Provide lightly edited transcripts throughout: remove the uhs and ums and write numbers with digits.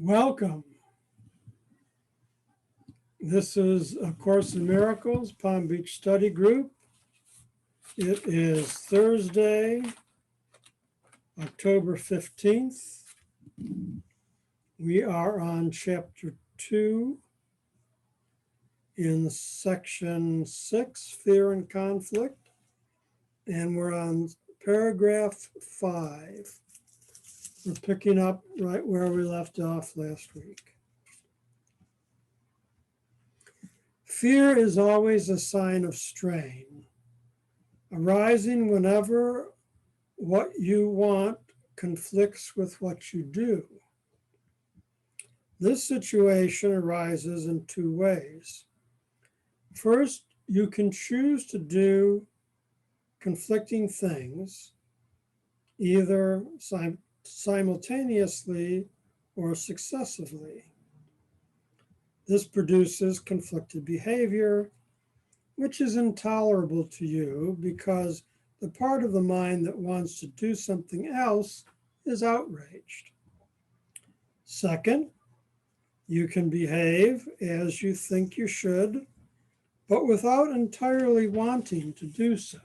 Welcome. This is A Course in Miracles, Palm Beach Study Group. It is Thursday, October 15th. We are on Chapter 2 in Section 6, Fear and Conflict, and we're on paragraph 5. We're picking up right where we left off last week. Fear is always a sign of strain, arising whenever what you want conflicts with what you do. This situation arises in two ways. First, you can choose to do conflicting things, either simultaneously or successively. This produces conflicted behavior, which is intolerable to you because the part of the mind that wants to do something else is outraged. Second, you can behave as you think you should, but without entirely wanting to do so.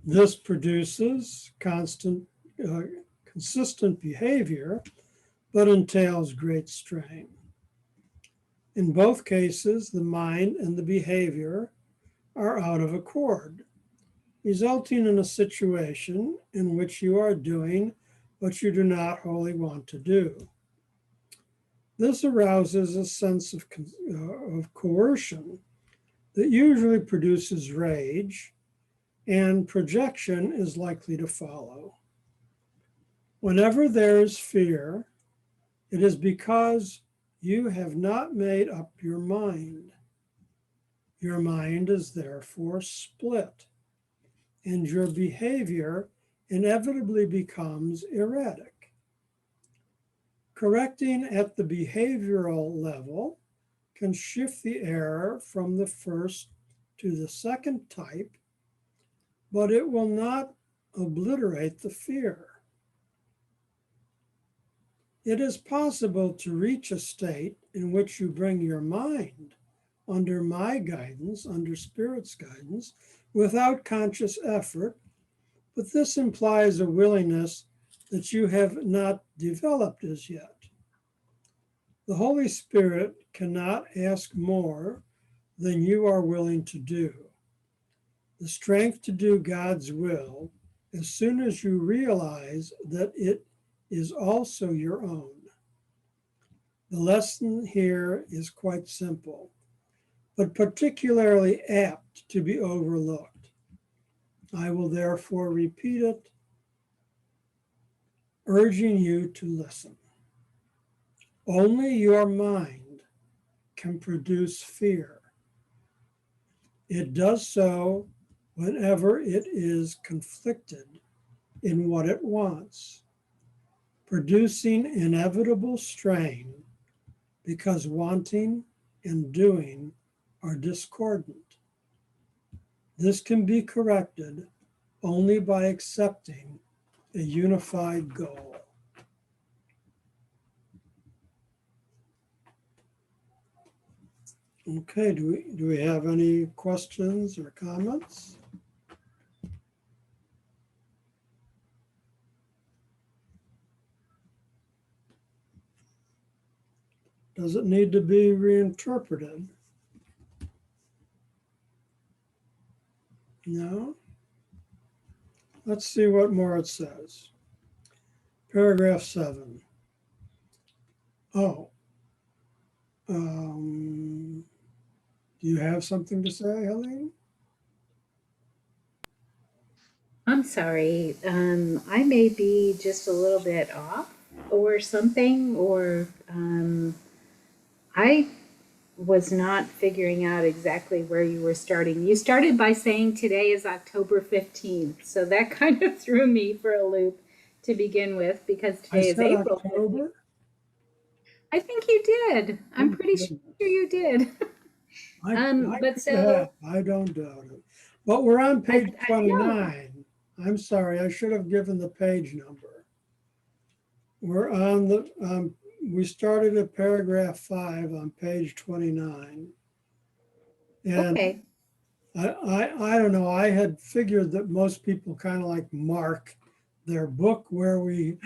This produces consistent behavior, but entails great strain. In both cases, the mind and the behavior are out of accord, resulting in a situation in which you are doing what you do not wholly want to do. This arouses a sense of coercion that usually produces rage, and projection is likely to follow. Whenever there is fear, it is because you have not made up your mind. Your mind is therefore split, and your behavior inevitably becomes erratic. Correcting at the behavioral level can shift the error from the first to the second type, but it will not obliterate the fear. It is possible to reach a state in which you bring your mind under my guidance, under Spirit's guidance, without conscious effort, but this implies a willingness that you have not developed as yet. The Holy Spirit cannot ask more than you are willing to do. The strength to do God's will, as soon as you realize that it is also your own. The lesson here is quite simple, but particularly apt to be overlooked. I will therefore repeat it, urging you to listen. Only your mind can produce fear. It does so whenever it is conflicted in what it wants, producing inevitable strain because wanting and doing are discordant. This can be corrected only by accepting a unified goal. Okay, do we have any questions or comments? Does it need to be reinterpreted? No? Let's see what more it says. Paragraph 7. Oh. Do you have something to say, Helene? I'm sorry. I may be just a little bit off or something, or I was not figuring out exactly where you were starting. You started by saying today is October 15th, so that kind of threw me for a loop to begin with because today is April 15th. October? I think you did. I'm pretty sure you did. I don't doubt it. But we're on page 29. I'm sorry, I should have given the page number. We're on the, we started at paragraph 5 on page 29. And Okay. I don't know, I had figured that most people kind of like mark their book where we,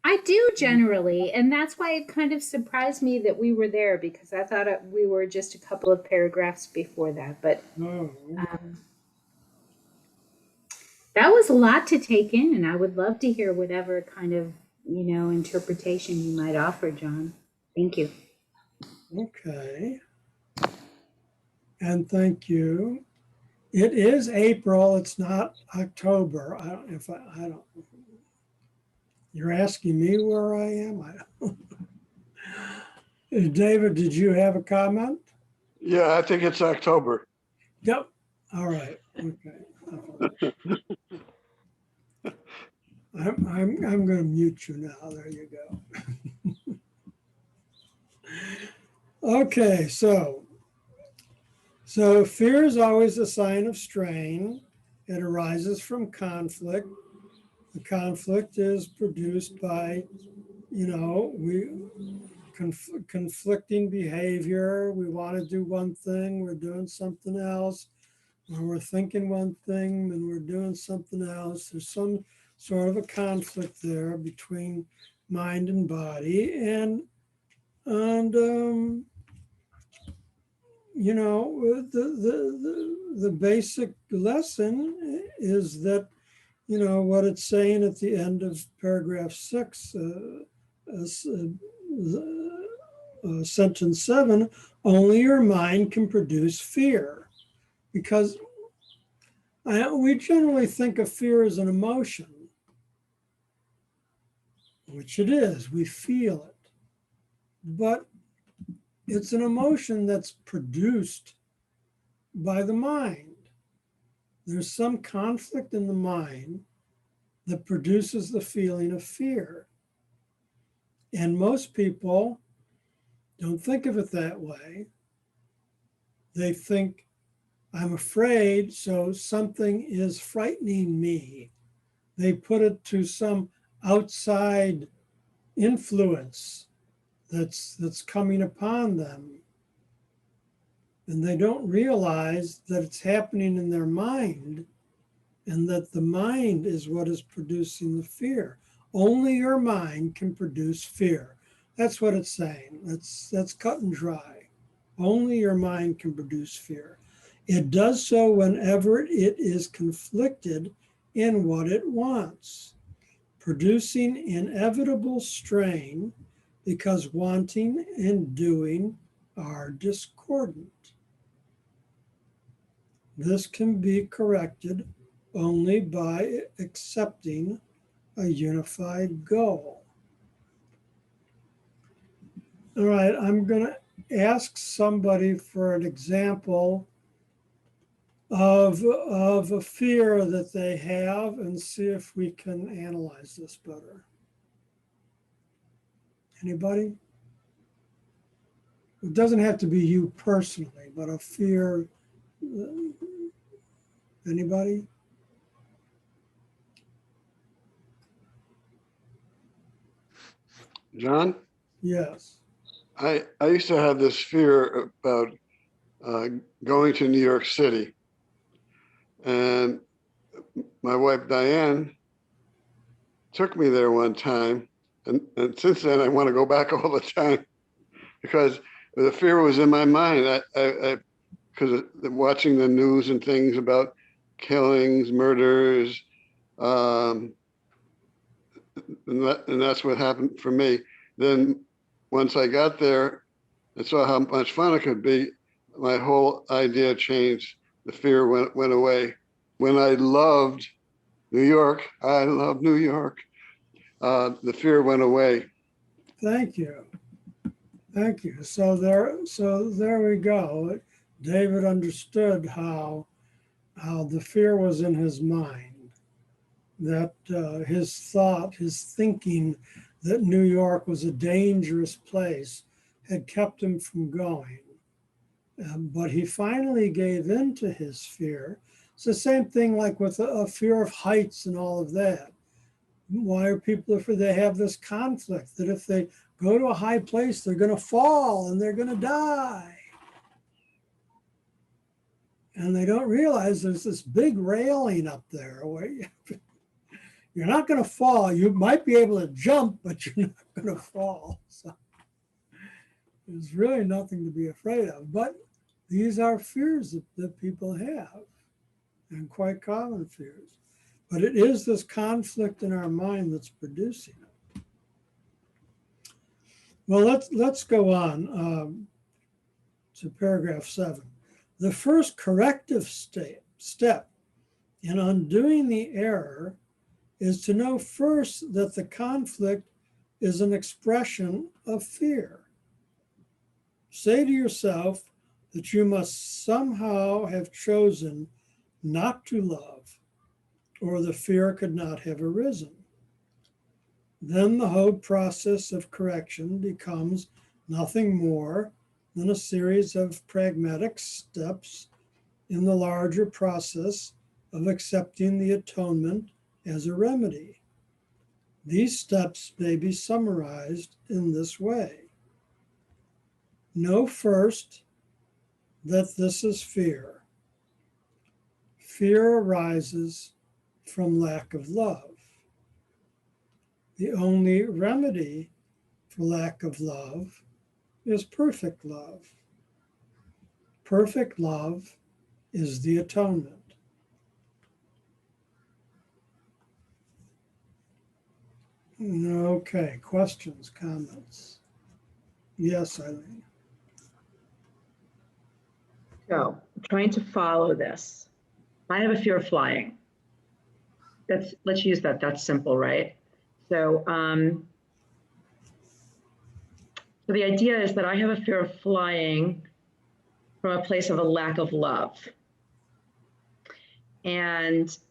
I do generally, and that's why it kind of surprised me that we were there because I thought we were just a couple of paragraphs before that. But oh, um, that was a lot to take in, and I would love to hear whatever kind of, interpretation you might offer, John. Thank you. okay. And thank you. It is April, it's not October. I don't, you're asking me where I am? David, did you have a comment? Yeah, I think it's October. Yep. All right. Okay. I'm going to mute you now. There you go. Okay, so fear is always a sign of strain. It arises from conflict. The conflict is produced by, conflicting behavior. We want to do one thing, we're doing something else. Or we're thinking one thing and we're doing something else. There's some sort of a conflict there between mind and body, and the basic lesson is that what it's saying at the end of paragraph 6, sentence 7, only your mind can produce fear, because we generally think of fear as an emotion, which it is. We feel it, but it's an emotion that's produced by the mind. There's some conflict in the mind that produces the feeling of fear. And most people don't think of it that way. They think, I'm afraid, so something is frightening me. They put it to some outside influence that's coming upon them. And they don't realize that it's happening in their mind, and that the mind is what is producing the fear. Only your mind can produce fear. That's what it's saying. That's cut and dry. Only your mind can produce fear. It does so whenever it is conflicted in what it wants, producing inevitable strain because wanting and doing are discordant. This can be corrected only by accepting a unified goal. All right, I'm going to ask somebody for an example of a fear that they have and see if we can analyze this better. Anybody? It doesn't have to be you personally, but a fear. Anybody? John, Yes. I used to have this fear about going to New York City. And my wife, Diane, took me there one time. And since then, I want to go back all the time because the fear was in my mind. Because watching the news and things about killings, murders, and that's what happened for me. Then once I got there and saw how much fun it could be, my whole idea changed. The fear went away. When I loved New York, I love New York, the fear went away. Thank you. Thank you. So there we go. David understood how the fear was in his mind, that his thinking that New York was a dangerous place had kept him from going. But he finally gave in to his fear. It's the same thing like with a fear of heights and all of that. Why are people afraid? They have this conflict that if they go to a high place, they're going to fall and they're going to die. And they don't realize there's this big railing up there where you're not going to fall. You might be able to jump, but you're not going to fall. So there's really nothing to be afraid of. But these are fears that people have, and quite common fears. But it is this conflict in our mind that's producing it. Well, let's go on to paragraph 7. The first corrective step in undoing the error is to know first that the conflict is an expression of fear. Say to yourself that you must somehow have chosen not to love, or the fear could not have arisen. Then the whole process of correction becomes nothing more than a series of pragmatic steps in the larger process of accepting the atonement as a remedy. These steps may be summarized in this way. Know first that this is fear. Fear arises from lack of love. The only remedy for lack of love is perfect love. Perfect love is the atonement. Okay, questions, comments? Yes, Eileen. So I'm trying to follow this. I have a fear of flying. Let's use that. That's simple, right? So, so the idea is that I have a fear of flying from a place of a lack of love. And so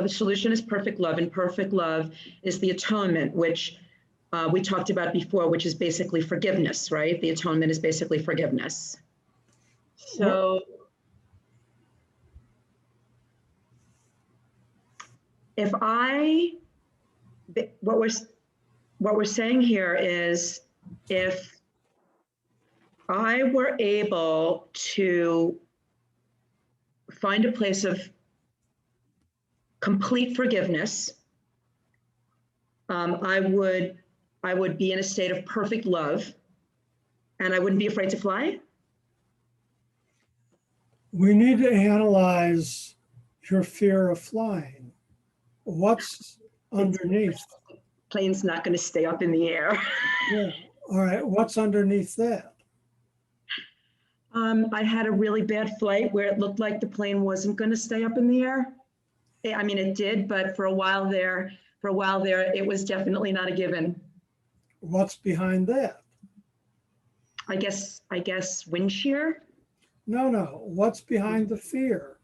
the solution is perfect love, and perfect love is the atonement, which we talked about before, which is basically forgiveness, right? The atonement is basically forgiveness. So if what we're saying here is, if I were able to find a place of complete forgiveness, I would be in a state of perfect love, and I wouldn't be afraid to fly. We need to analyze your fear of flying. What's underneath? Plane's not going to stay up in the air. Yeah. All right. What's underneath that? I had a really bad flight where it looked like the plane wasn't going to stay up in the air. I mean, it did, but for a while there, it was definitely not a given. What's behind that? I guess wind shear. No. What's behind the fear?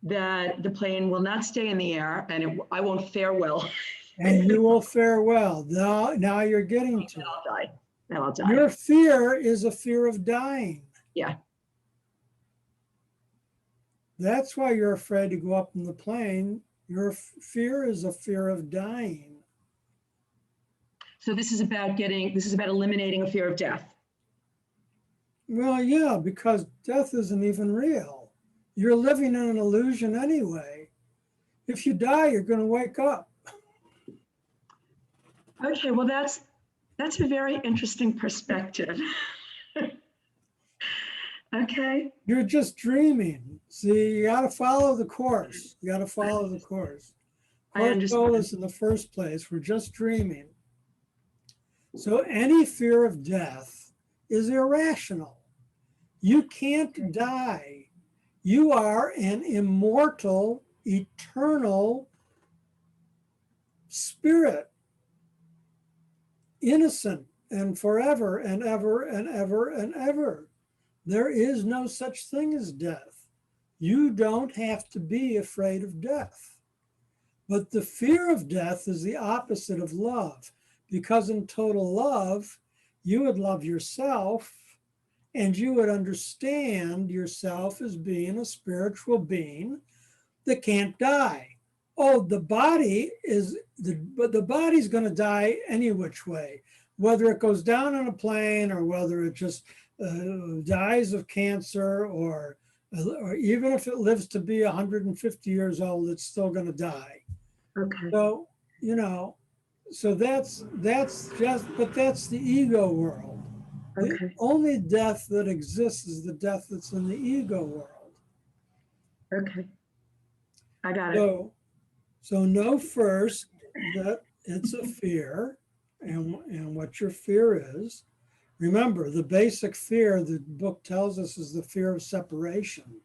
That the plane will not stay in the air, and I won't fare well. And you will fare well. Now you're getting to it. I'll die. Now I'll die. Your fear is a fear of dying. Yeah. That's why you're afraid to go up in the plane. Your fear is a fear of dying. So this is about eliminating a fear of death. Well, yeah, because death isn't even real. You're living in an illusion anyway. If you die, you're going to wake up. Okay, well, that's a very interesting perspective. Okay. You're just dreaming. See, you got to follow the course. You got to follow the course. I understand. Told us in the first place, we're just dreaming. So any fear of death is irrational. You can't die. You are an immortal, eternal spirit, innocent and forever and ever and ever and ever. There is no such thing as death. You don't have to be afraid of death. But the fear of death is the opposite of love, because in total love, you would love yourself and you would understand yourself as being a spiritual being that can't die. Oh, the body is but the body's going to die any which way, whether it goes down on a plane or whether it just dies of cancer, or even if it lives to be 150 years old, it's still going to die. Okay. So, you know, so that's just, but that's the ego world. The Okay. only death that exists is the death that's in the ego world. Okay. I got it. So know first that it's a fear, and what your fear is. Remember, the basic fear the book tells us is the fear of separation,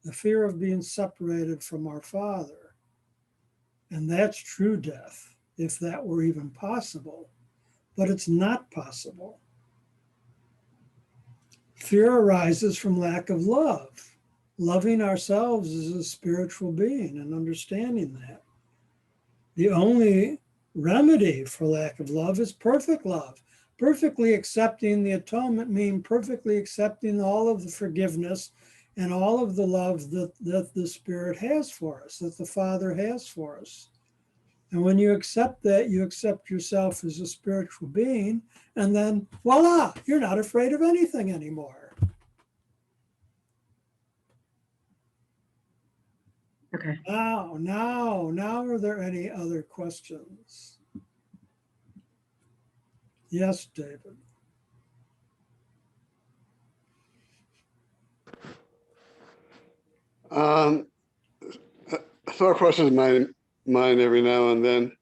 the fear of being separated from our Father. And that's true death, if that were even possible. But it's not possible. Fear arises from lack of love, loving ourselves as a spiritual being and understanding that. The only remedy for lack of love is perfect love. Perfectly accepting the atonement means perfectly accepting all of the forgiveness and all of the love that the Spirit has for us, that the Father has for us. And when you accept that, you accept yourself as a spiritual being, and then voila, you're not afraid of anything anymore. Okay. Now, are there any other questions? Yes, David. A thought crosses my mind every now and then.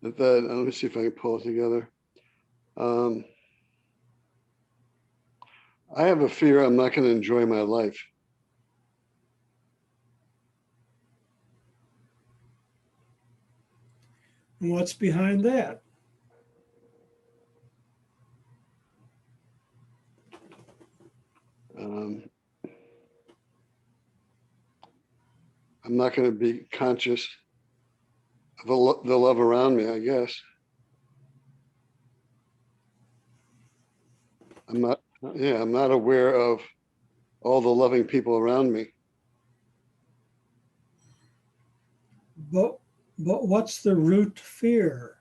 Let me see if I can pull it together. I have a fear I'm not going to enjoy my life. And what's behind that? I'm not going to be conscious of the love around me, I guess. I'm not aware of all the loving people around me. But what's the root fear?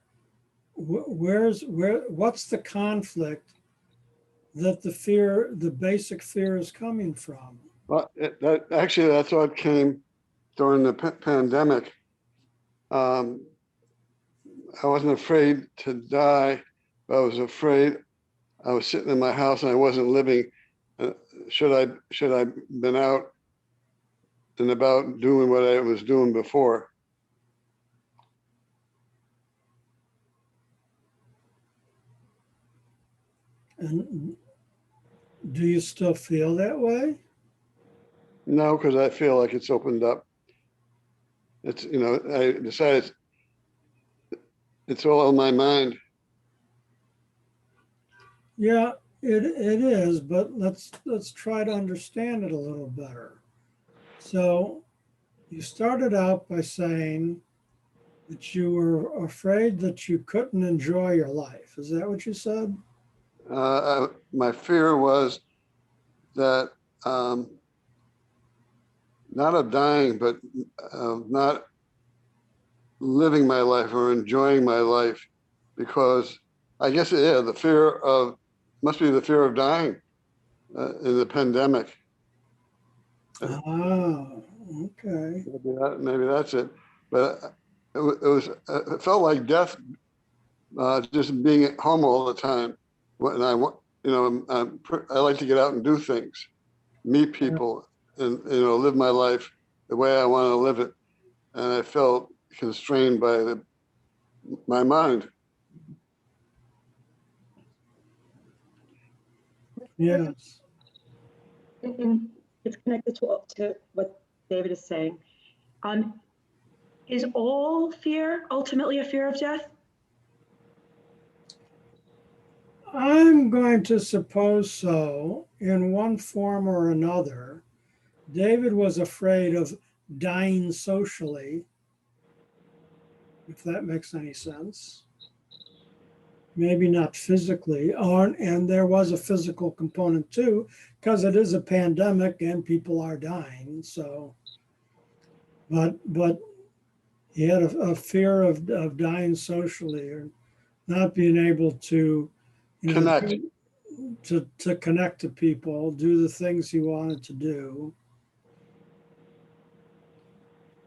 What's the conflict that the basic fear is coming from? Well, that thought came during the pandemic. I wasn't afraid to die, but I was afraid. I was sitting in my house and I wasn't living. Should I been out and about doing what I was doing before? And do you still feel that way? No, because I feel like it's opened up. It's, I decided it's all in my mind. Yeah, it is, but let's try to understand it a little better. So you started out by saying that you were afraid that you couldn't enjoy your life. Is that what you said? My fear was that not of dying, but not living my life or enjoying my life, because I guess, yeah, must be the fear of dying in the pandemic. Ah, okay. Maybe that's it. But it felt like death, just being at home all the time. When I like to get out and do things, meet people, and live my life the way I want to live it. And I felt constrained by my mind. Yes. And it's connected to what David is saying. Is all fear ultimately a fear of death? I'm going to suppose so, in one form or another. David was afraid of dying socially, if that makes any sense. maybe not physically, and there was a physical component too, because it is a pandemic and people are dying. So, but he had a fear of dying socially or not being able to, Connect. to connect to people, do the things he wanted to do.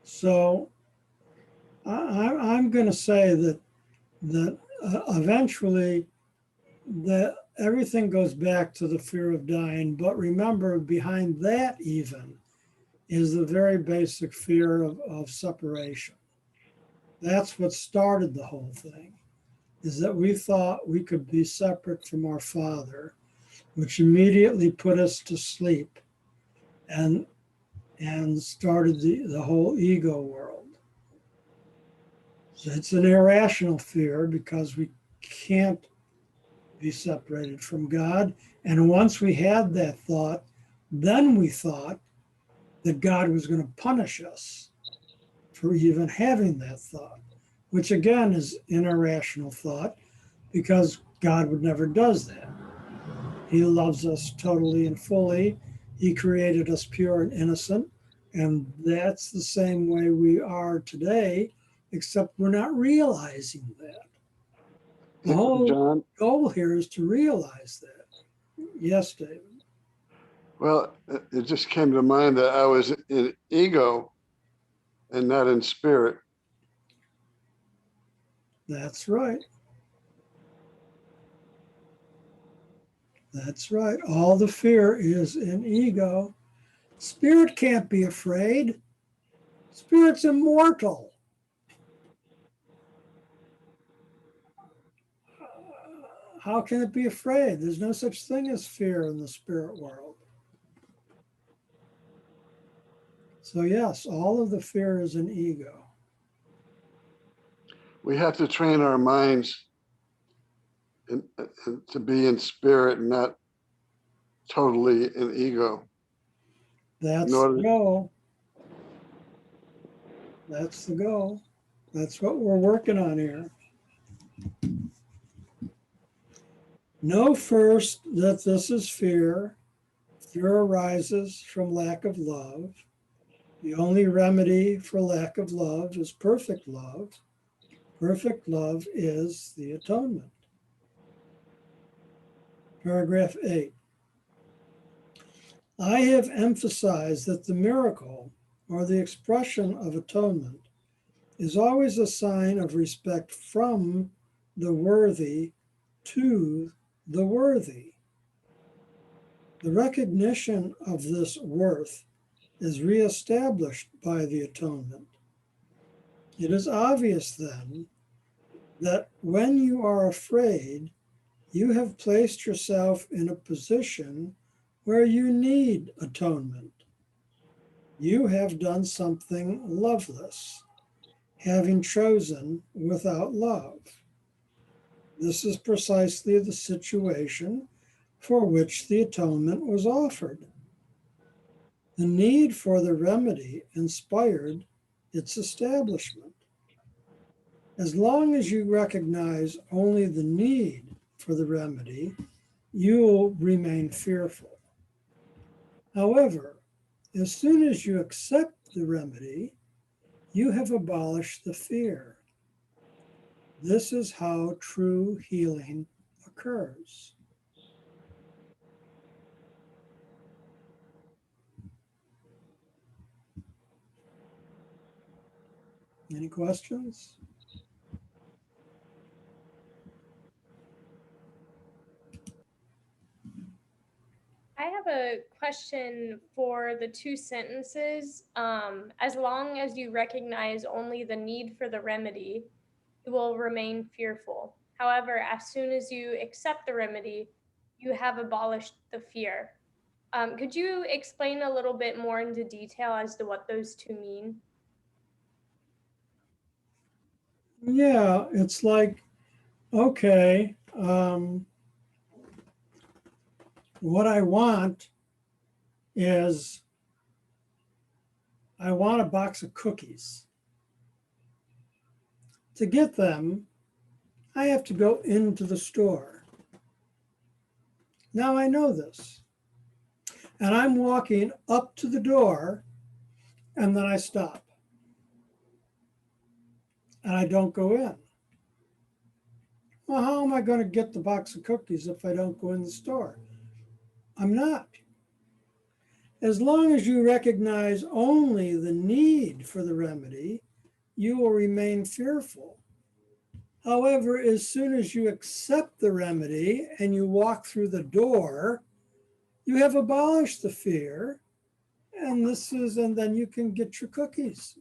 So I'm going to say that eventually that everything goes back to the fear of dying. But remember, behind that even is the very basic fear of separation. That's what started the whole thing, is that we thought we could be separate from our Father, which immediately put us to sleep and started the whole ego world. So it's an irrational fear because we can't be separated from God. And once we had that thought, then we thought that God was going to punish us for even having that thought, which again is an irrational thought because God would never does that. He loves us totally and fully. He created us pure and innocent. And that's the same way we are today, except we're not realizing that. The whole John, goal here is to realize that. Yes, David. well, it just came to mind that I was in ego and not in spirit. That's right. That's right. All the fear is in ego. Spirit can't be afraid. Spirit's immortal. How can it be afraid? There's no such thing as fear in the spirit world. So, yes, all of the fear is in ego. We have to train our minds to be in spirit and not totally in ego. That's the goal. That's the goal. That's what we're working on here. Know first that this is fear. Fear arises from lack of love. The only remedy for lack of love is perfect love. Perfect love is the atonement. Paragraph 8. I have emphasized that the miracle, or the expression of atonement, is always a sign of respect from the worthy to the worthy. The recognition of this worth is reestablished by the atonement. It is obvious then that when you are afraid, you have placed yourself in a position where you need atonement. You have done something loveless, having chosen without love. This is precisely the situation for which the atonement was offered. The need for the remedy inspired its establishment. As long as you recognize only the need for the remedy, you'll remain fearful. However, as soon as you accept the remedy, you have abolished the fear. This is how true healing occurs. Any questions? I have a question for the two sentences. As long as you recognize only the need for the remedy, you will remain fearful. However, as soon as you accept the remedy, you have abolished the fear. Could you explain a little bit more into detail as to what those two mean? Yeah, it's like, okay, what I want is I want a box of cookies. To get them, I have to go into the store. Now I know this. And I'm walking up to the door, and then I stop. And I don't go in. Well, how am I going to get the box of cookies if I don't go in the store? I'm not. As long as you recognize only the need for the remedy, you will remain fearful. However, as soon as you accept the remedy and you walk through the door, you have abolished the fear, and then you can get your cookies.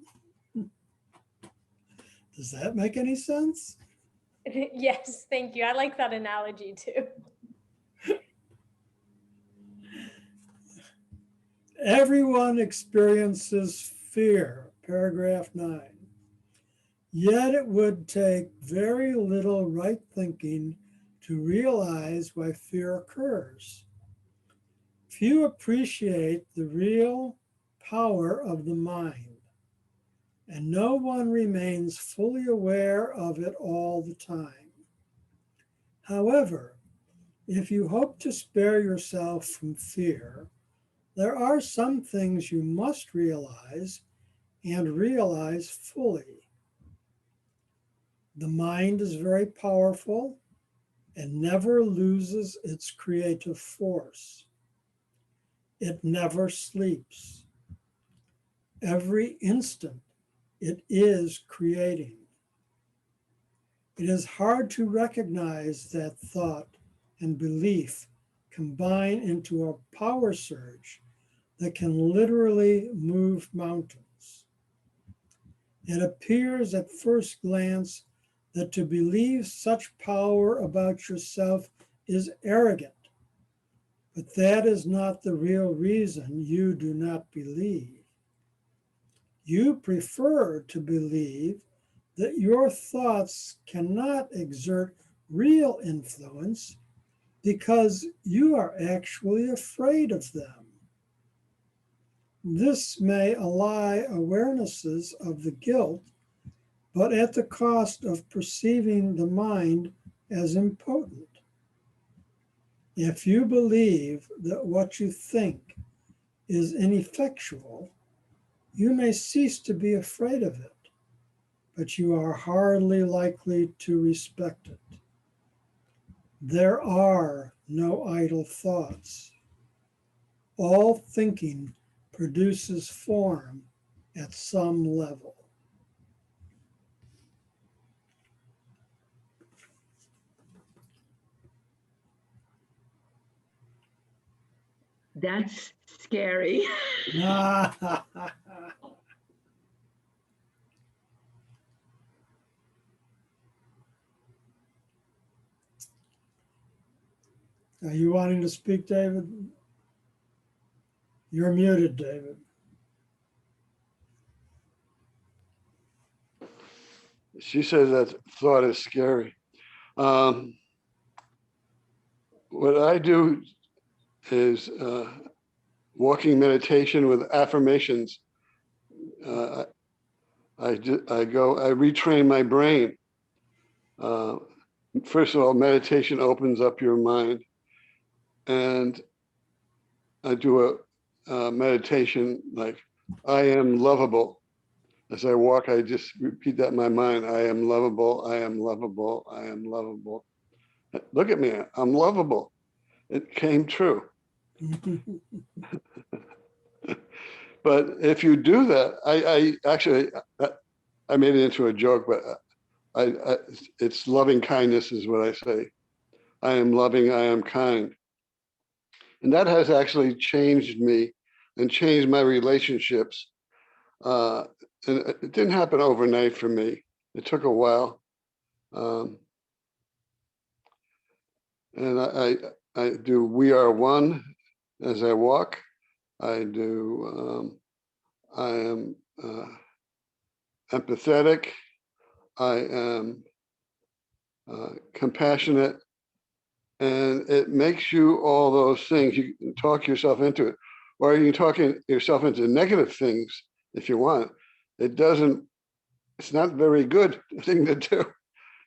Does that make any sense? Yes, thank you. I like that analogy too. Everyone experiences fear, paragraph 9. Yet it would take very little right thinking to realize why fear occurs. Few appreciate the real power of the mind, and no one remains fully aware of it all the time. However, if you hope to spare yourself from fear, there are some things you must realize and realize fully. The mind is very powerful and never loses its creative force. It never sleeps. Every instant, it is creating. It is hard to recognize that thought and belief combine into a power surge that can literally move mountains. It appears at first glance that to believe such power about yourself is arrogant, but that is not the real reason you do not believe. You prefer to believe that your thoughts cannot exert real influence because you are actually afraid of them. This may allay awarenesses of the guilt, but at the cost of perceiving the mind as impotent. If you believe that what you think is ineffectual, you may cease to be afraid of it, but you are hardly likely to respect it. There are no idle thoughts. All thinking produces form at some level. That's scary. Are you wanting to speak, David? You're muted, David. She says that thought is scary. What I do is walking meditation with affirmations. I retrain my brain. First of all, meditation opens up your mind, and I do a meditation like, I am lovable. As I walk, I just repeat that in my mind. I am lovable, I am lovable, I am lovable. Look at me, I'm lovable. It came true. But if you do that, I made it into a joke, but it's loving kindness is what I say. I am loving, I am kind. And that has actually changed me and changed my relationships. And it didn't happen overnight for me. It took a while. And I do We Are One as I walk. I do, I am empathetic. I am compassionate. And it makes you all those things. You can talk yourself into it, or you can talk yourself into negative things if you want. It's not a very good thing to do.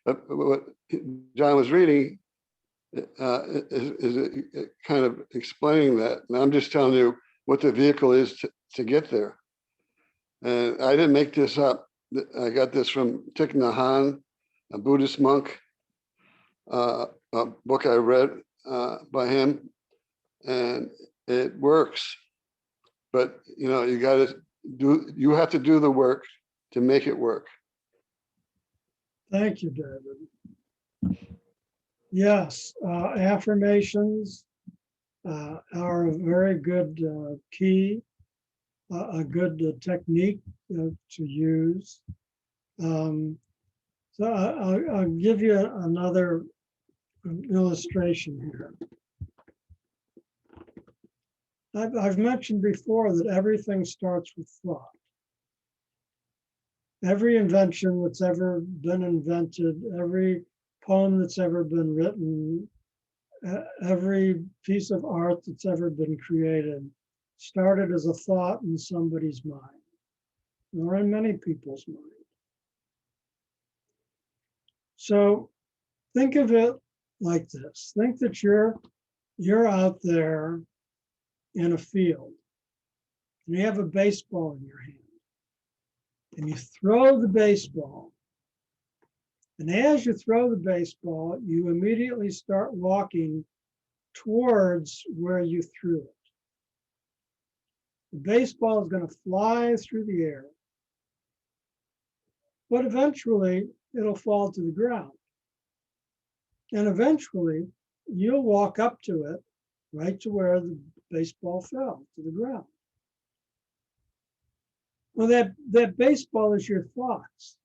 what John was reading is kind of explaining that. And I'm just telling you what the vehicle is to get there. And I didn't make this up. I got this from Thich Nhat Hanh, a Buddhist monk, a book I read by him, and it works. But you know, you have to do the work to make it work. Thank you, David. Yes, affirmations are a very good key, a good technique to use. So I'll give you another illustration here. I've mentioned before that everything starts with thought. Every invention that's ever been invented, every poem that's ever been written, every piece of art that's ever been created started as a thought in somebody's mind, or in many people's mind. So think of it like this. Think that you're out there in a field and you have a baseball in your hand and you throw the baseball. And as you throw the baseball, you immediately start walking towards where you threw it. The baseball is going to fly through the air, but eventually it'll fall to the ground. And eventually you'll walk up to it, right to where the baseball fell, to the ground. Well, that baseball is your thoughts.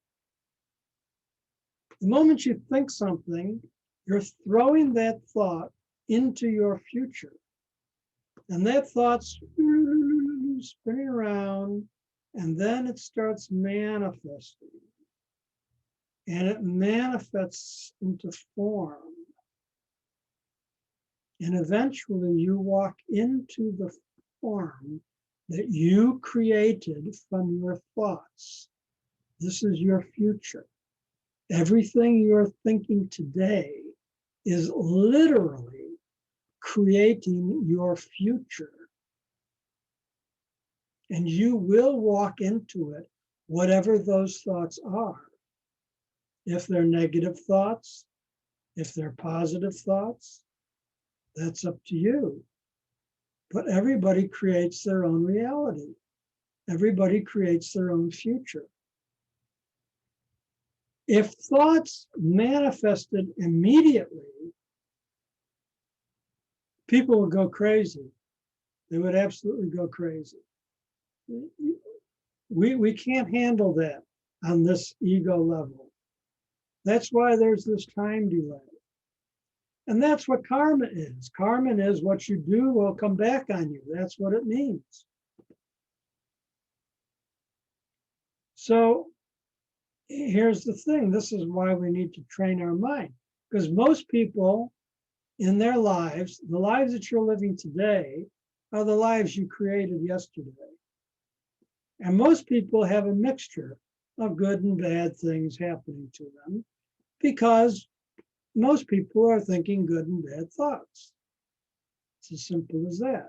The moment you think something, you're throwing that thought into your future. And that thought's spinning around, and then it starts manifesting. And it manifests into form. And eventually you walk into the form that you created from your thoughts. This is your future. Everything you're thinking today is literally creating your future. And you will walk into it, whatever those thoughts are. If they're negative thoughts, if they're positive thoughts, that's up to you. But everybody creates their own reality. Everybody creates their own future. If thoughts manifested immediately, people would go crazy. They would absolutely go crazy. We can't handle that on this ego level. That's why there's this time delay. And that's what karma is. Karma is what you do will come back on you. That's what it means. So here's the thing. This is why we need to train our mind. Because most people in their lives, the lives that you're living today, are the lives you created yesterday. And most people have a mixture of good and bad things happening to them because most people are thinking good and bad thoughts. It's as simple as that.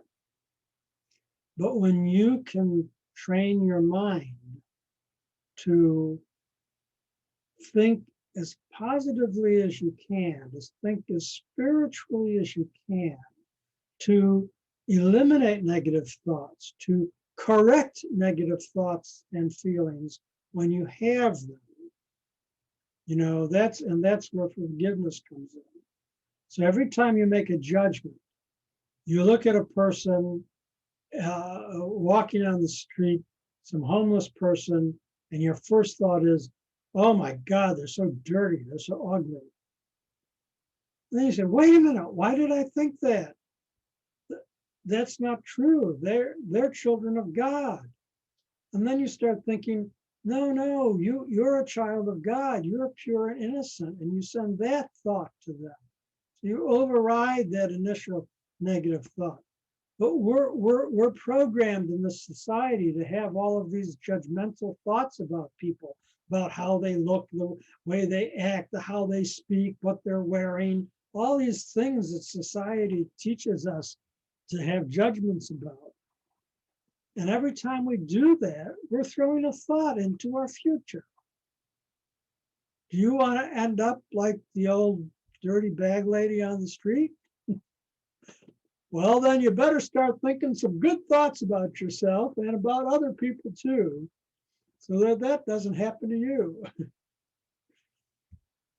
But when you can train your mind to think as positively as you can, to think as spiritually as you can, to eliminate negative thoughts, to correct negative thoughts and feelings when you have them. You know, that's where forgiveness comes in. So every time you make a judgment, you look at a person walking on the street, some homeless person, and your first thought is, oh my God, they're so dirty, they're so ugly. And then you say, wait a minute, why did I think that? That's not true. They're children of God. And then you start thinking, no, you're a child of God. You're pure and innocent. And you send that thought to them. So you override that initial negative thought. But we're programmed in this society to have all of these judgmental thoughts about people. about how they look, the way they act, how they speak, what they're wearing, all these things that society teaches us to have judgments about. And every time we do that, we're throwing a thought into our future. Do you want to end up like the old dirty bag lady on the street? Well, then you better start thinking some good thoughts about yourself and about other people too, so that that doesn't happen to you.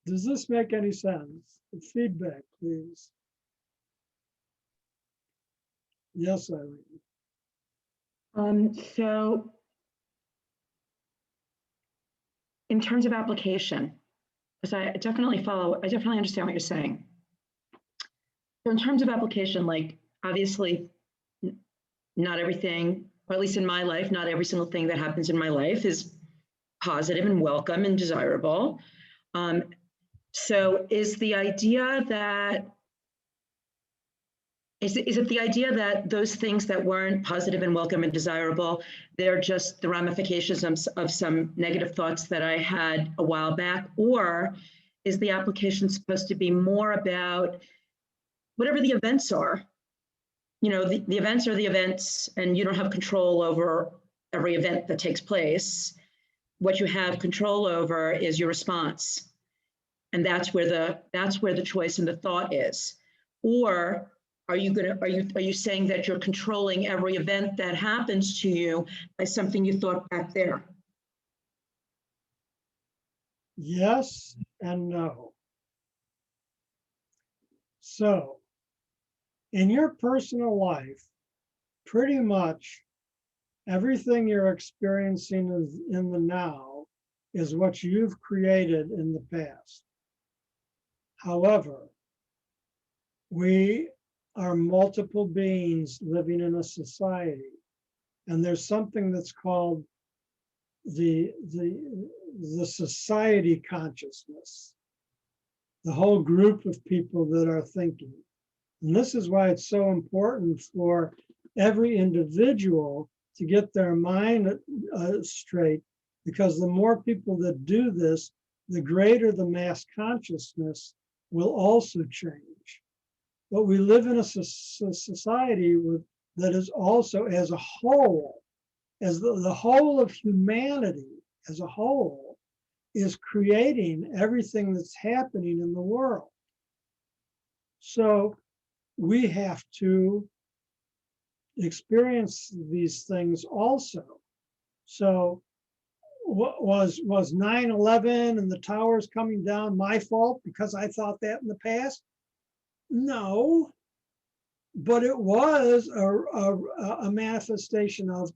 Does this make any sense? Feedback, please. Yes, Eileen. So in terms of application, because I definitely understand what you're saying. So in terms of application, like obviously not everything, or at least in my life, not every single thing that happens in my life is positive and welcome and desirable. So is the idea that, is it the idea that those things that weren't positive and welcome and desirable, they're just the ramifications of some negative thoughts that I had a while back? Or is the application supposed to be more about whatever the events are? You know, the events are the events, and you don't have control over every event that takes place. What you have control over is your response. And that's where the choice and the thought is. Or are you saying that you're controlling every event that happens to you by something you thought back there? Yes and no. So, in your personal life, pretty much everything you're experiencing in the now is what you've created in the past. However, we are multiple beings living in a society, and there's something that's called the society consciousness, the whole group of people that are thinking. And this is why it's so important for every individual to get their mind straight, because the more people that do this, the greater the mass consciousness will also change. But we live in a society that is also, as a whole, as the whole of humanity as a whole, is creating everything that's happening in the world. So we have to experience these things also. So what was 9/11 and the towers coming down my fault because I thought that in the past? No, but it was a manifestation of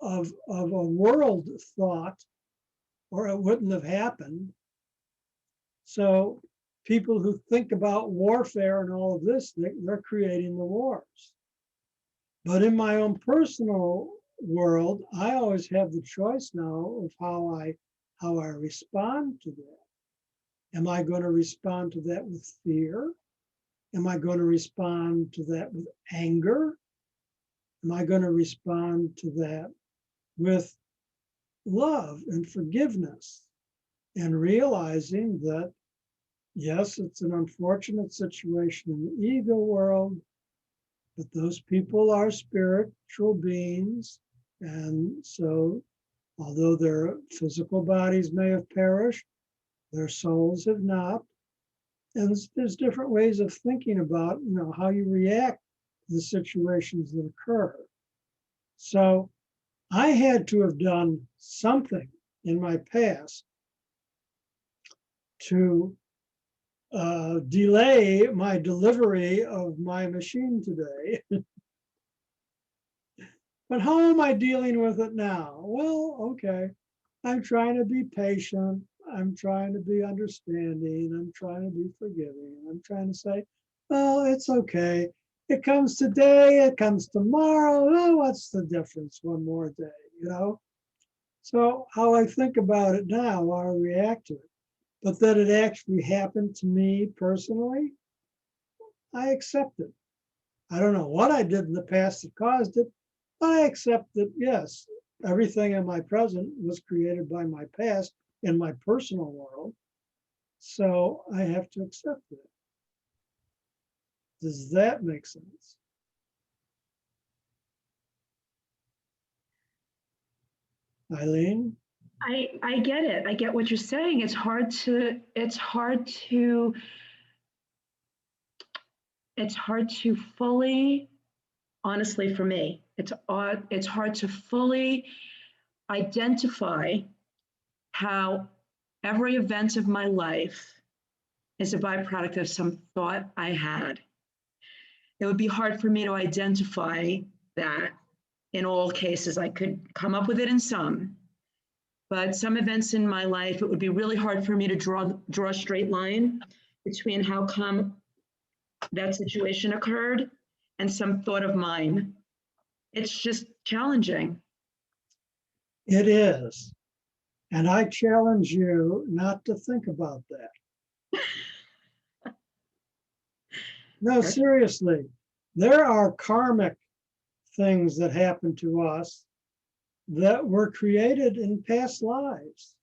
a world thought, or it wouldn't have happened. So people who think about warfare and all of this, they're creating the wars. But in my own personal world, I always have the choice now of how I respond to that. Am I going to respond to that with fear? Am I going to respond to that with anger? Am I going to respond to that with love and forgiveness, and realizing that, yes, it's an unfortunate situation in the ego world, but those people are spiritual beings. And so, although their physical bodies may have perished, their souls have not. And there's different ways of thinking about, how you react to the situations that occur. So I had to have done something in my past to delay my delivery of my machine today. But how am I dealing with it now? Well, okay, I'm trying to be patient. I'm trying to be understanding. I'm trying to be forgiving. I'm trying to say, well, it's okay. It comes today, it comes tomorrow. Oh, what's the difference? One more day, So how I think about it now, how I react to it. But that it actually happened to me personally, I accept it. I don't know what I did in the past that caused it, but I accept that, yes, everything in my present was created by my past in my personal world. So I have to accept it. Does that make sense? Eileen? I get it. I get what you're saying. It's hard to fully, honestly, for me, it's hard to fully identify how every event of my life is a byproduct of some thought I had. It would be hard for me to identify that in all cases. I could come up with it in some, but some events in my life, it would be really hard for me to draw a straight line between how come that situation occurred and some thought of mine. It's just challenging. It is. And I challenge you not to think about that. No, seriously, there are karmic things that happen to us that were created in past lives.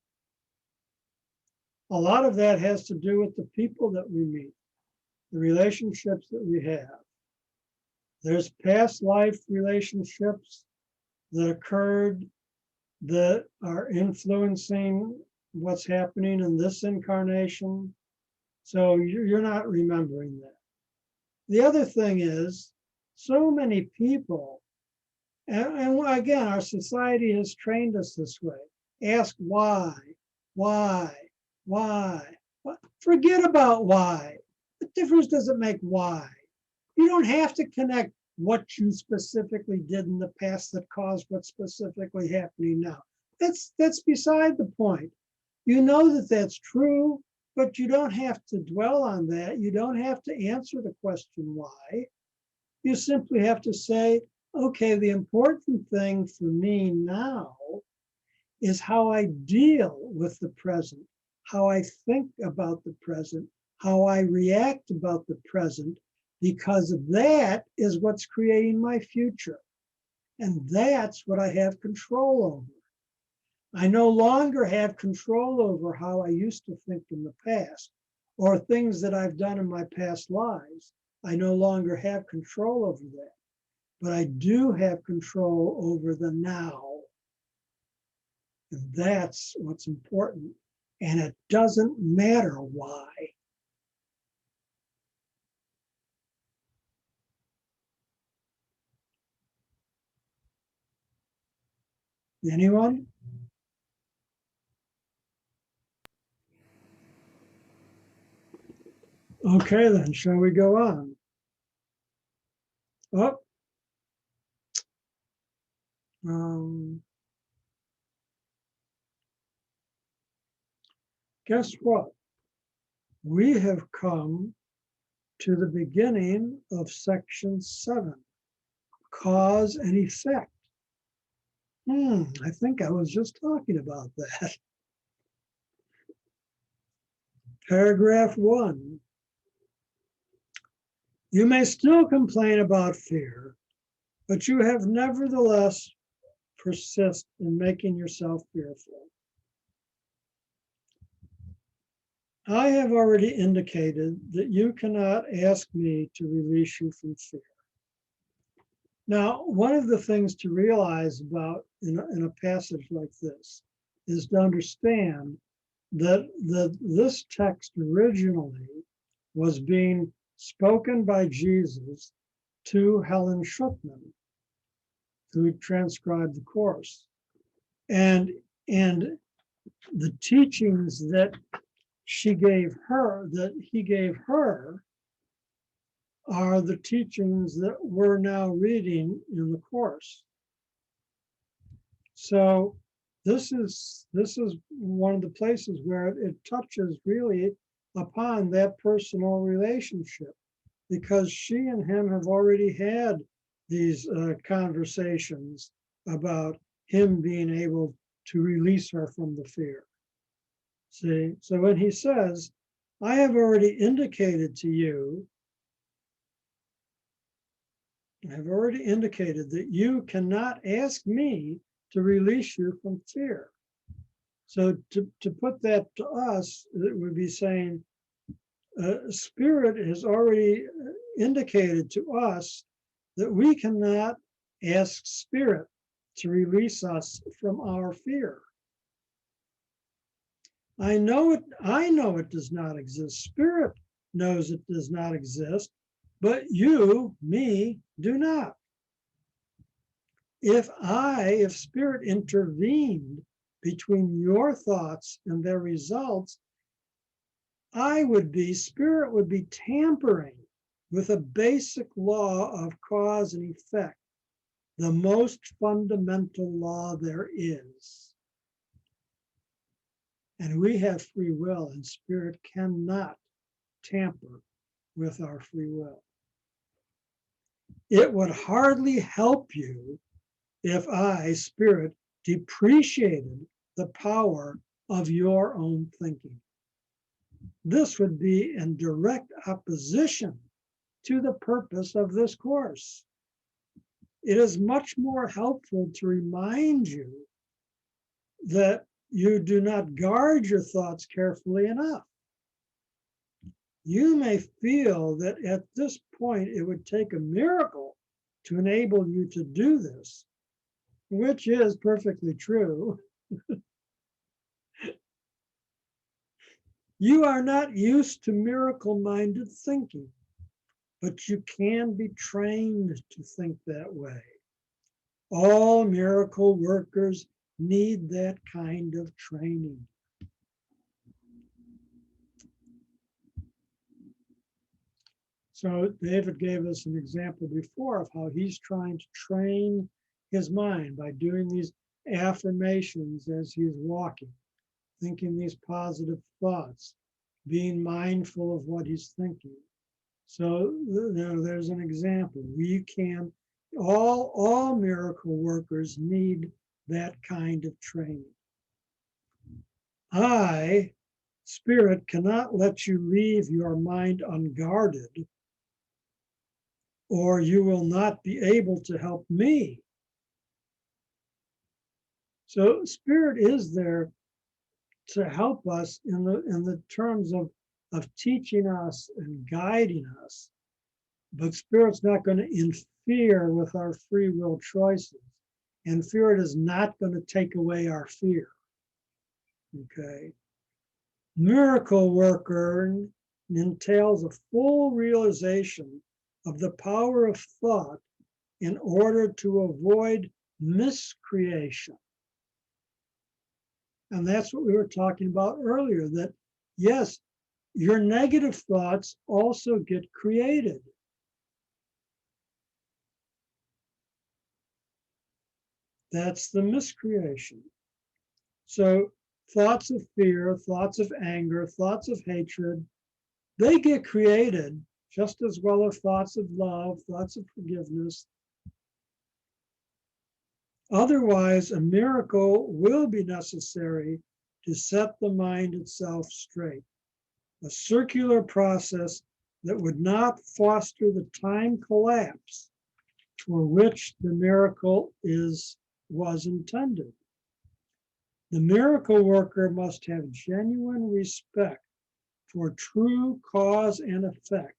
A lot of that has to do with the people that we meet, the relationships that we have. There's past life relationships that occurred that are influencing what's happening in this incarnation. So you're not remembering that. The other thing is, so many people, and again, our society has trained us this way. Ask why. Forget about why. What difference does it make why? You don't have to connect what you specifically did in the past that caused what's specifically happening now. That's beside the point. You know that that's true, but you don't have to dwell on that. You don't have to answer the question why. You simply have to say, okay, the important thing for me now is how I deal with the present, how I think about the present, how I react about the present, because that is what's creating my future. And that's what I have control over. I no longer have control over how I used to think in the past or things that I've done in my past lives. I no longer have control over that, but I do have control over the now. And that's what's important. And it doesn't matter why. Anyone? Okay, then, shall we go on? Oh. Guess what? We have come to the beginning of section 7, cause and effect. I think I was just talking about that. Paragraph 1. You may still complain about fear, but you have nevertheless persist in making yourself fearful. I have already indicated that you cannot ask me to release you from fear. Now, one of the things to realize about in a passage like this is to understand that this text originally was being spoken by Jesus to Helen Schuckman, who transcribed the course. And the teachings that he gave her, are the teachings that we're now reading in the course. So this is one of the places where it touches really upon that personal relationship, because she and him have already had these conversations about him being able to release her from the fear. See, so when he says, I have already indicated to you, I've already indicated that you cannot ask me to release you from fear. So to put that to us, it would be saying, Spirit has already indicated to us that we cannot ask Spirit to release us from our fear. I know it does not exist. Spirit knows it does not exist, but you, me, do not. If Spirit intervened between your thoughts and their results, Spirit would be tampering with a basic law of cause and effect, the most fundamental law there is. And we have free will, and Spirit cannot tamper with our free will. It would hardly help you if Spirit, depreciated the power of your own thinking. This would be in direct opposition to the purpose of this course. It is much more helpful to remind you that you do not guard your thoughts carefully enough. You may feel that at this point it would take a miracle to enable you to do this, which is perfectly true. You are not used to miracle-minded thinking, but you can be trained to think that way. All miracle workers need that kind of training. So David gave us an example before of how he's trying to train his mind by doing these affirmations as he's walking, thinking these positive thoughts, being mindful of what he's thinking. So there's an example. All miracle workers need that kind of training. Spirit, cannot let you leave your mind unguarded, or you will not be able to help me. So Spirit is there to help us in the terms of teaching us and guiding us. But Spirit's not going to interfere with our free will choices. And Spirit is not going to take away our fear. Okay. Miracle worker entails a full realization of the power of thought in order to avoid miscreation. And that's what we were talking about earlier, that yes, your negative thoughts also get created. That's the miscreation. So thoughts of fear, thoughts of anger, thoughts of hatred, they get created just as well as thoughts of love, thoughts of forgiveness. Otherwise, a miracle will be necessary to set the mind itself straight, a circular process that would not foster the time collapse for which the miracle was intended. The miracle worker must have genuine respect for true cause and effect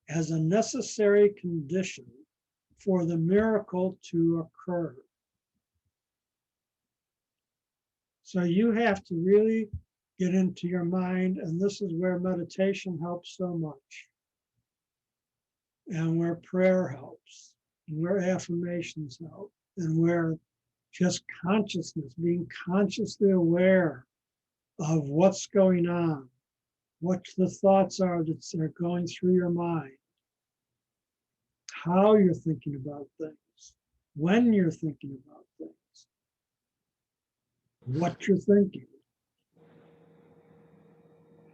as a necessary condition for the miracle to occur. So you have to really get into your mind, and this is where meditation helps so much, and where prayer helps, and where affirmations help, and where just consciousness, being consciously aware of what's going on, what the thoughts are that are going through your mind, how you're thinking about things, when you're thinking about things, what you're thinking.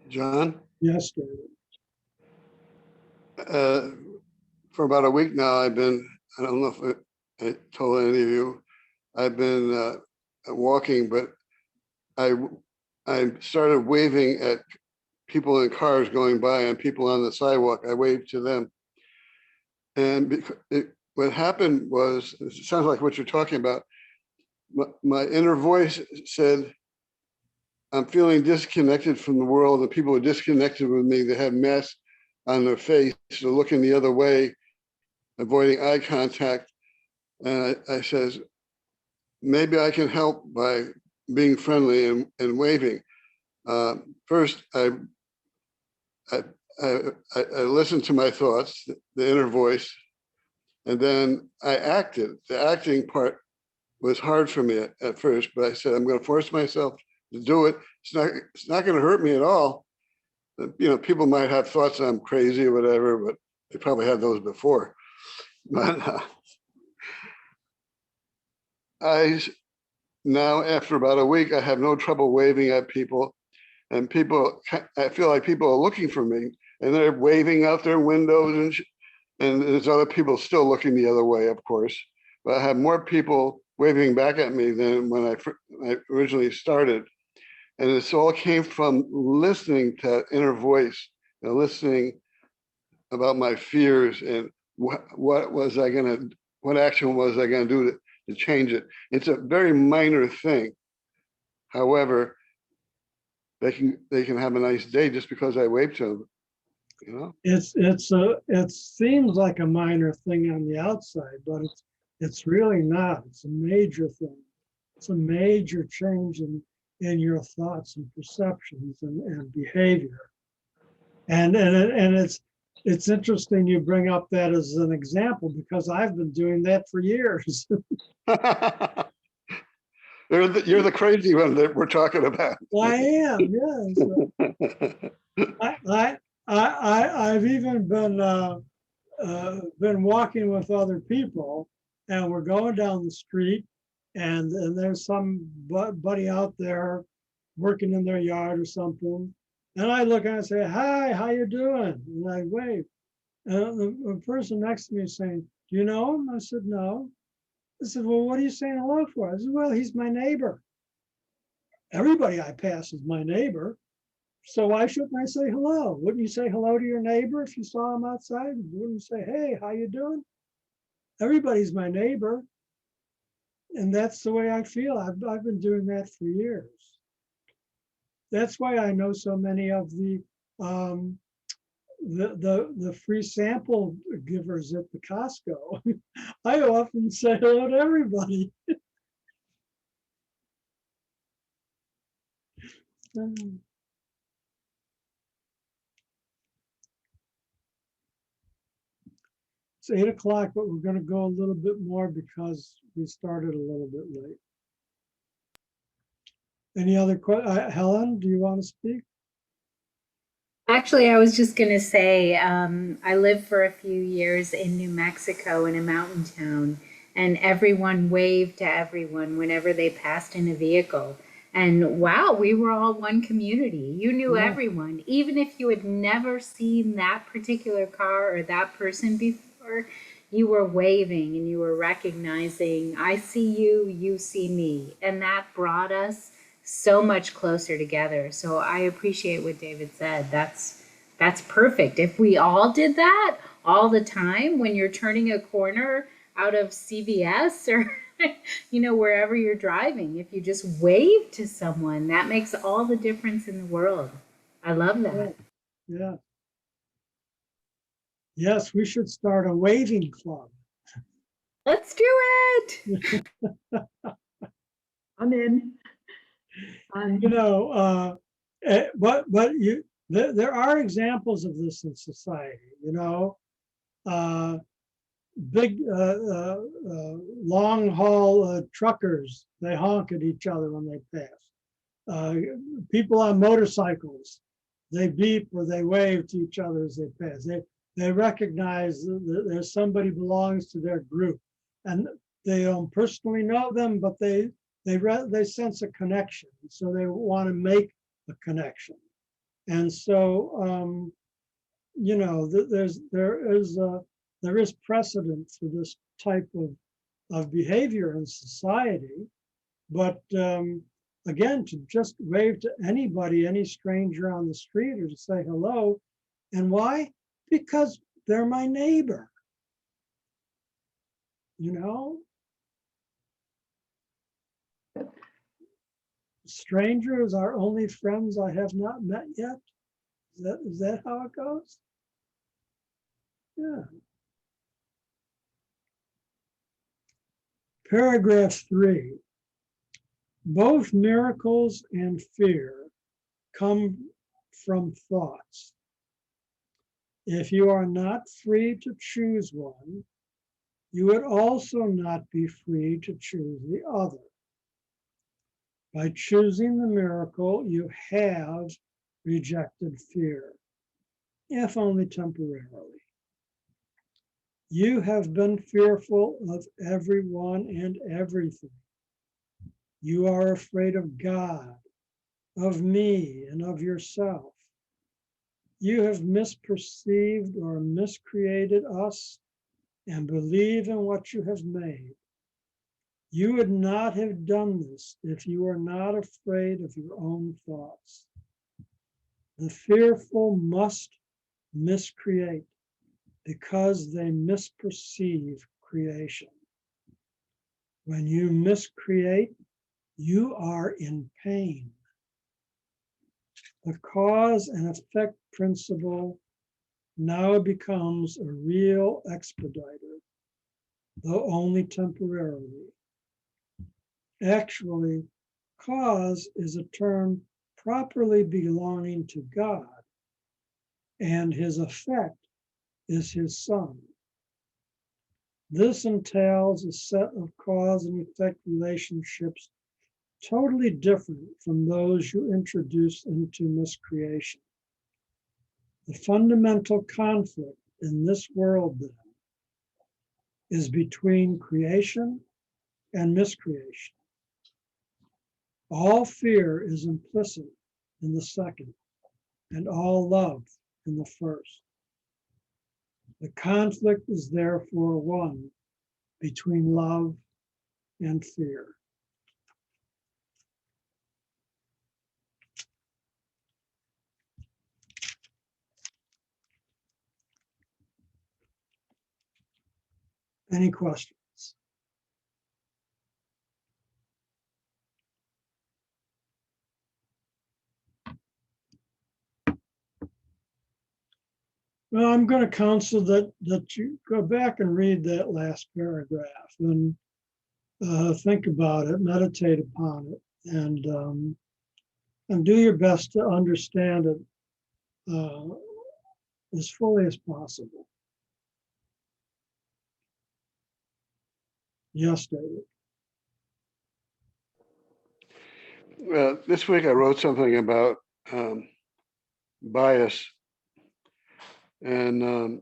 John, Yes, David. for about a week now, I don't know if I told any of you, I've been walking, but I started waving at people in cars going by and people on the sidewalk. I waved to them. And what happened was, it sounds like what you're talking about, my inner voice said, I'm feeling disconnected from the world, and people are disconnected with me. They have masks on their face, they're looking the other way, avoiding eye contact. And I says, maybe I can help by being friendly and waving. First, I listened to my thoughts, the inner voice, and then I acted. The acting part was hard for me at first, but I said, I'm going to force myself to do it. It's not going to hurt me at all. You know, people might have thoughts I'm crazy or whatever, but they probably had those before. But now, after about a week, I have no trouble waving at people, and I feel like people are looking for me, and they're waving out their windows, and there's other people still looking the other way, of course. But I have more people waving back at me than when I originally started. And this all came from listening to that inner voice and listening about my fears and what action was I gonna do to change it. It's a very minor thing. However, they can have a nice day just because I waved to them, you know? It seems like a minor thing on the outside, but it's really not. It's a major thing. It's a major change in your thoughts and perceptions and behavior. And it's interesting you bring up that as an example, because I've been doing that for years. You're the crazy one that we're talking about. Well, I am, yes. I've even been walking with other people, and we're going down the street, and there's somebody out there working in their yard or something, and I look and I say, "Hi, how you doing?" And I wave, and the person next to me is saying, "Do you know him?" I said, "No." I said, "Well, what are you saying hello for?" I said, "Well, he's my neighbor. Everybody I pass is my neighbor. So why shouldn't I say hello? Wouldn't you say hello to your neighbor if you saw him outside? Wouldn't you say, hey, how you doing?" Everybody's my neighbor. And that's the way I feel. I've been doing that for years. That's why I know so many of the free sample givers at the Costco. I often say hello to everybody. It's 8 o'clock, but we're going to go a little bit more because we started a little bit late. Any other questions? Helen, do you want to speak? Actually, I was just going to say, I lived for a few years in New Mexico in a mountain town, and everyone waved to everyone whenever they passed in a vehicle. And wow, we were all one community. You knew Yeah. everyone, even if you had never seen that particular car or that person before. You were waving and you were recognizing, I see you, you see me. And that brought us so much closer together. So I appreciate what David said. That's perfect. If we all did that all the time when you're turning a corner out of CVS or wherever you're driving, if you just wave to someone, that makes all the difference in the world. I love that. Yeah. Yes, we should start a waving club. Let's do it. I'm in. There are examples of this in society. Big long haul truckers, they honk at each other when they pass. People on motorcycles, they beep or they wave to each other as they pass. They recognize that there's somebody belongs to their group, and they don't personally know them, but they sense a connection, so they want to make a connection. And so there is precedent for this type of behavior in society, but again, to just wave to anybody, any stranger on the street, or to say hello, and why? Because they're my neighbor. strangers are only friends I have not met yet. Is that how it goes? Yeah. Paragraph 3. Both miracles and fear come from thoughts. If you are not free to choose one, you would also not be free to choose the other. By choosing the miracle, you have rejected fear, if only temporarily. You have been fearful of everyone and everything. You are afraid of God, of me, and of yourself. You have misperceived or miscreated us and believe in what you have made. You would not have done this if you were not afraid of your own thoughts. The fearful must miscreate because they misperceive creation. When you miscreate, you are in pain. The cause and effect principle now becomes a real expediter, though only temporarily. Actually, cause is a term properly belonging to God, and his effect is his Son. This entails a set of cause and effect relationships totally different from those you introduce into miscreation. The fundamental conflict in this world, then, is between creation and miscreation. All fear is implicit in the second, and all love in the first. The conflict is therefore one between love and fear. Any questions? Well, I'm going to counsel that you go back and read that last paragraph and think about it, meditate upon it, and do your best to understand it as fully as possible. Yes, David. Well, this week I wrote something about bias, and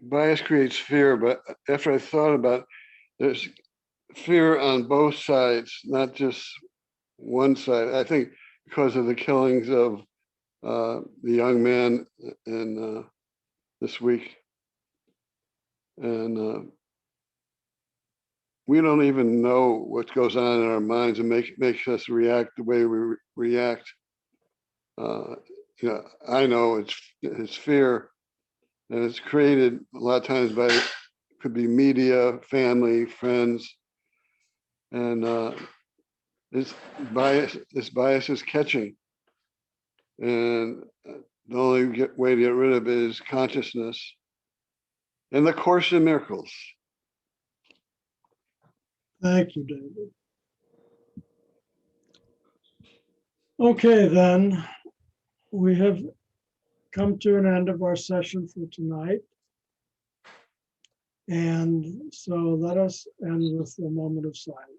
bias creates fear. But after I thought about it, there's fear on both sides, not just one side. I think because of the killings of the young man in this week, and we don't even know what goes on in our minds and makes us react the way we react. I know it's fear, and it's created a lot of times by, could be media, family, friends, and this bias is catching, and the only way to get rid of it is consciousness and the Course in Miracles. Thank you, David. Okay, then, we have come to an end of our session for tonight. And so let us end with a moment of silence.